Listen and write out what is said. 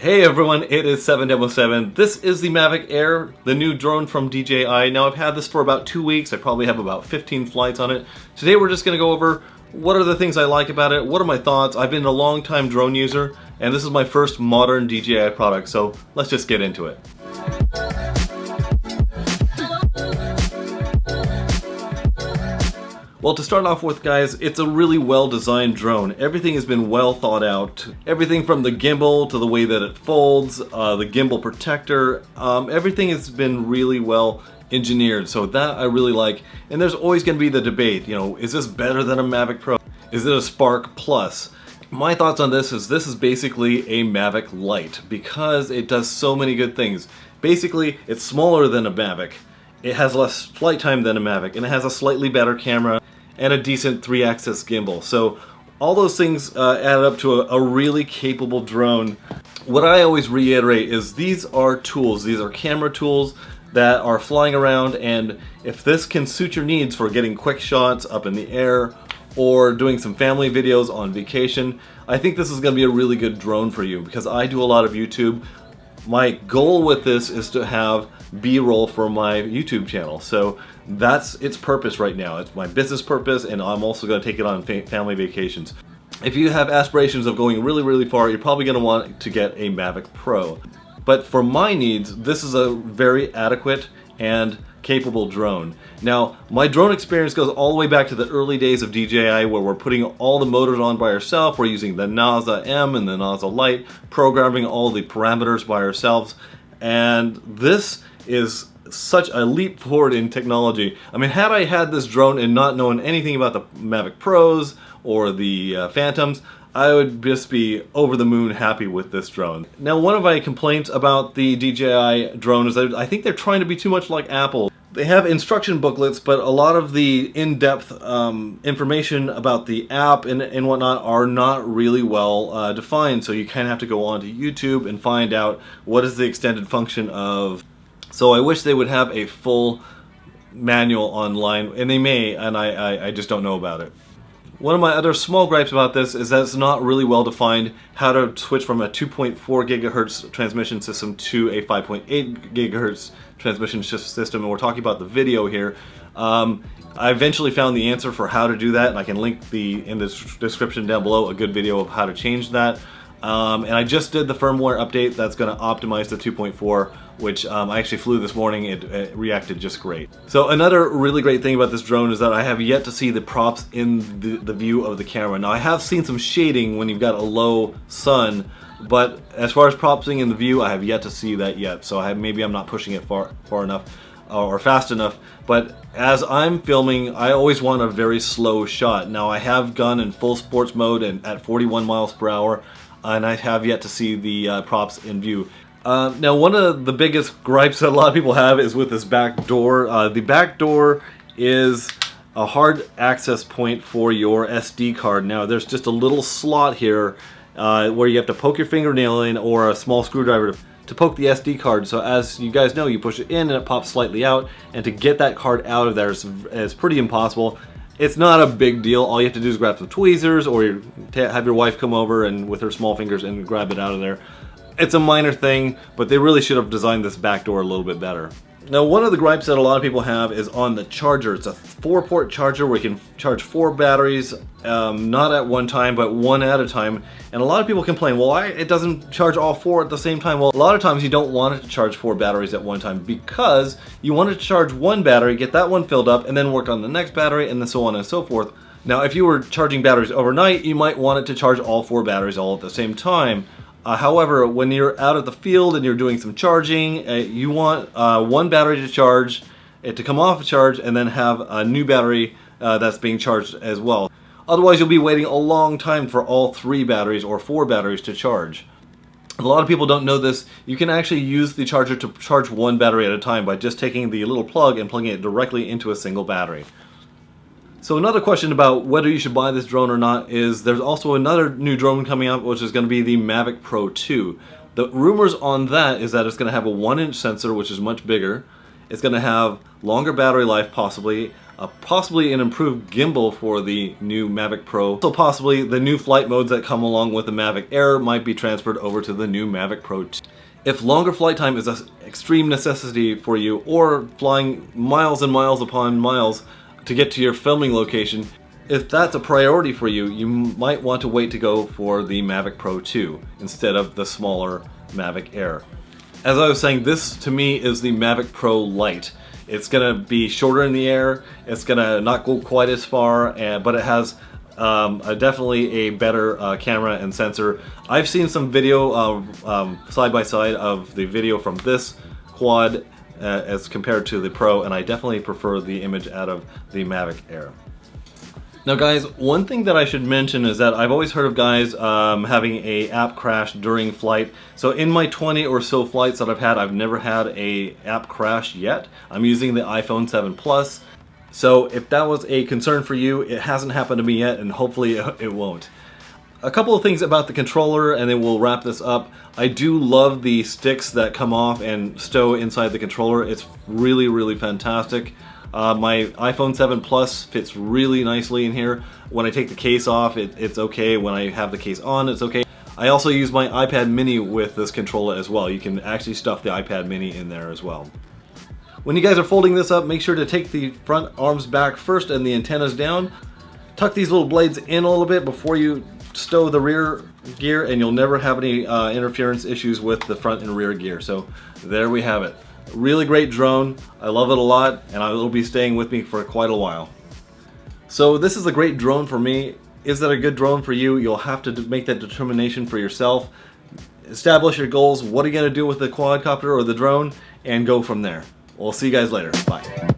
Hey everyone, it is 777. This is the Mavic Air, the new drone from DJI. Now I've had this for about 2 weeks. I probably have about 15 flights on it. Today we're just going to go over what are the things I like about it, what are my thoughts. I've been a long time drone user and this is my first modern DJI product, so let's just get into it. Well, to start off with, guys, it's a really well-designed drone. Everything has been well thought out. Everything from the gimbal to the way that it folds, the gimbal protector, everything has been really well engineered. So that I really like. And there's always going to be the debate, you know, is this better than a Mavic Pro? Is it a Spark Plus? My thoughts on this is basically a Mavic Lite because it does so many good things. Basically, it's smaller than a Mavic. It has less flight time than a Mavic, and it has a slightly better camera and a decent 3-axis gimbal. So all those things add up to a really capable drone. What I always reiterate is these are tools. These are camera tools that are flying around, and if this can suit your needs for getting quick shots up in the air or doing some family videos on vacation, I think this is going to be a really good drone for you because I do a lot of YouTube. My goal with this is to have B-roll for my YouTube channel, so that's its purpose right now. It's my business purpose, and I'm also going to take it on family vacations. If you have aspirations of going really far, you're probably going to want to get a Mavic Pro. But for my needs, this is a very adequate and capable drone. Now, my drone experience goes all the way back to the early days of DJI where we're putting all the motors on by ourselves. We're using the NASA M and the NASA Lite, programming all the parameters by ourselves, and this is such a leap forward in technology. I mean, had I had this drone and not known anything about the Mavic Pros or the Phantoms, I would just be over the moon happy with this drone. Now, one of my complaints about the DJI drone is that I think they're trying to be too much like Apple. They have instruction booklets, but a lot of the in-depth information about the app and whatnot are not really well defined, so you kind of have to go onto YouTube and find out what is the extended function of. So I wish they would have a full manual online, and they may, and I just don't know about it. One of my other small gripes about this is that it's not really well defined how to switch from a 2.4 gigahertz transmission system to a 5.8 gigahertz transmission system, and we're talking about the video here. I eventually found the answer for how to do that, and I can link in the description down below a good video of how to change that. And I just did the firmware update that's going to optimize the 2.4, which I actually flew this morning. It reacted just great. So another really great thing about this drone is that I have yet to see the props in the view of the camera. Now, I have seen some shading when you've got a low sun, but as far as propsing in the view, I have yet to see that yet. So maybe I'm not pushing it far enough or fast enough. But as I'm filming, I always want a very slow shot. Now, I have gone in full sports mode and at 41 miles per hour. And I have yet to see the props in view. Now, one of the biggest gripes that a lot of people have is with this back door. The back door is a hard access point for your SD card. Now, there's just a little slot here where you have to poke your fingernail in or a small screwdriver to poke the SD card. So as you guys know, you push it in and it pops slightly out, and to get that card out of there is pretty impossible. It's not a big deal. All you have to do is grab some tweezers or have your wife come over and with her small fingers and grab it out of there. It's a minor thing, but they really should have designed this back door a little bit better. Now, one of the gripes that a lot of people have is on the charger. It's a 4-port charger where you can charge 4 batteries, not at one time, but one at a time. And a lot of people complain, well, it doesn't charge all 4 at the same time. Well, a lot of times you don't want it to charge 4 batteries at one time because you want it to charge one battery, get that one filled up, and then work on the next battery, and then so on and so forth. Now, if you were charging batteries overnight, you might want it to charge all 4 batteries all at the same time. However, when you're out at the field and you're doing some charging, you want one battery to charge, it to come off a charge, and then have a new battery that's being charged as well. Otherwise, you'll be waiting a long time for all 3 batteries or 4 batteries to charge. A lot of people don't know this. You can actually use the charger to charge one battery at a time by just taking the little plug and plugging it directly into a single battery. So another question about whether you should buy this drone or not is there's also another new drone coming out, which is going to be the Mavic Pro 2. The rumors on that is that it's going to have a 1-inch sensor, which is much bigger. It's going to have longer battery life, possibly. possibly an improved gimbal for the new Mavic Pro. So possibly the new flight modes that come along with the Mavic Air might be transferred over to the new Mavic Pro 2. If longer flight time is an extreme necessity for you, or flying miles and miles upon miles to get to your filming location, if that's a priority for you, you might want to wait to go for the Mavic Pro 2 instead of the smaller Mavic Air. As I was saying, this to me is the Mavic Pro Lite. It's gonna be shorter in the air, it's gonna not go quite as far, but it has definitely a better camera and sensor. I've seen some video side by side of the video from this quad as compared to the Pro, and I definitely prefer the image out of the Mavic Air. Now guys, one thing that I should mention is that I've always heard of guys having a app crash during flight. So in my 20 or so flights that I've had, I've never had a app crash yet. I'm using the iPhone 7 Plus. So if that was a concern for you, it hasn't happened to me yet, and hopefully it won't. A couple of things about the controller, and then we'll wrap this up. I do love the sticks that come off and stow inside the controller. It's really, really fantastic. My iPhone 7 Plus fits really nicely in here. When I take the case off, it's okay. When I have the case on, it's okay. I also use my iPad mini with this controller as well. You can actually stuff the iPad mini in there as well. When you guys are folding this up, make sure to take the front arms back first and the antennas down. Tuck these little blades in a little bit before you stow the rear gear, and you'll never have any interference issues with the front and rear gear. So there we have it. Really great drone. I love it a lot, and it'll be staying with me for quite a while. So this is a great drone for me. Is that a good drone for you? You'll have to make that determination for yourself. Establish your goals. What are you going to do with the quadcopter or the drone? And go from there. We'll see you guys later. Bye.